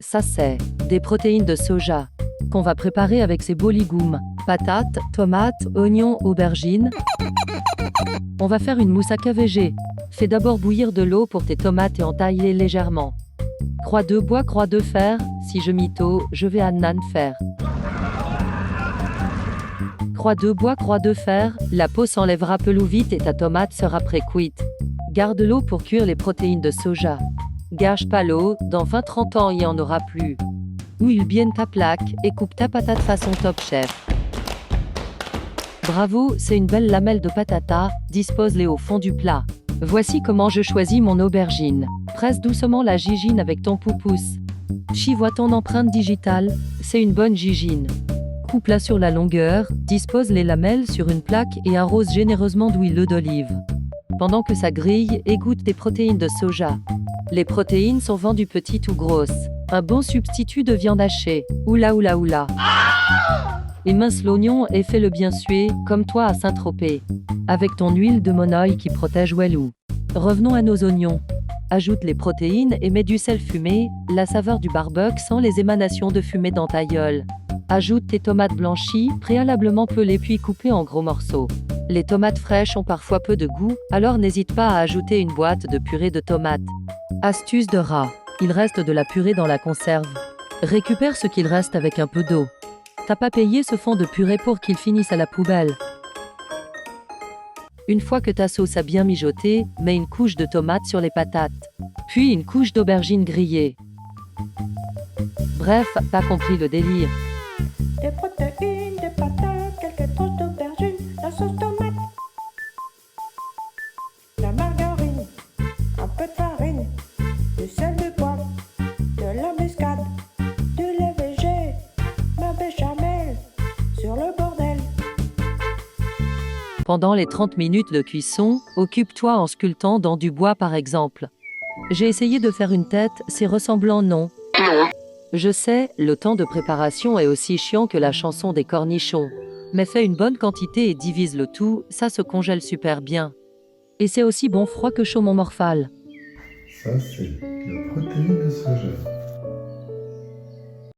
Ça c'est des protéines de soja qu'on va préparer avec ces beaux légumes. Patates, tomates, oignons, aubergines. On va faire une moussaka végé. Fais d'abord bouillir de l'eau pour tes tomates et entaille-les légèrement. Croix de bois, croix de fer. Si je mytho, je vais à nan faire. Croix de bois, croix de fer. La peau s'enlèvera pelou vite et ta tomate sera pré-cuite. Garde l'eau pour cuire les protéines de soja. Gâche pas l'eau, dans 20-30 ans il n'y en aura plus. Huile bien ta plaque et coupe ta patate façon top chef. Bravo, c'est une belle lamelle de patata, dispose-les au fond du plat. Voici comment je choisis mon aubergine. Presse doucement la gigine avec ton pouce. Chivoie ton empreinte digitale, c'est une bonne gigine. Coupe-la sur la longueur, dispose les lamelles sur une plaque et arrose généreusement d'huile d'olive. Pendant que ça grille, égoutte tes protéines de soja. Les protéines sont vendues petites ou grosses. Un bon substitut de viande hachée. Oula oula oula. Émince l'oignon et fais-le bien suer, comme toi à Saint-Tropez. Avec ton huile de monoï qui protège Wellou. Revenons à nos oignons. Ajoute les protéines et mets du sel fumé, la saveur du barbecue sans les émanations de fumée dans ta gueule. Ajoute tes tomates blanchies, préalablement pelées puis coupées en gros morceaux. Les tomates fraîches ont parfois peu de goût, alors n'hésite pas à ajouter une boîte de purée de tomates. Astuce de rat. Il reste de la purée dans la conserve. Récupère ce qu'il reste avec un peu d'eau. T'as pas payé ce fond de purée pour qu'il finisse à la poubelle. Une fois que ta sauce a bien mijoté, mets une couche de tomates sur les patates. Puis une couche d'aubergine grillée. Bref, t'as compris le délire. Des protéines, des patates, quelques tranches d'aubergine, la sauce tomate, la margarine, un peu de farine, du sel de poivre, de la muscade, du lait végé, ma béchamel, sur le bordel. Pendant les 30 minutes de cuisson, occupe-toi en sculptant dans du bois par exemple. J'ai essayé de faire une tête, c'est ressemblant non. Je sais, le temps de préparation est aussi chiant que la chanson des cornichons. Mais fais une bonne quantité et divise le tout, ça se congèle super bien. Et c'est aussi bon froid que chaud mon morphale. Ça, c'est le protéine de soja.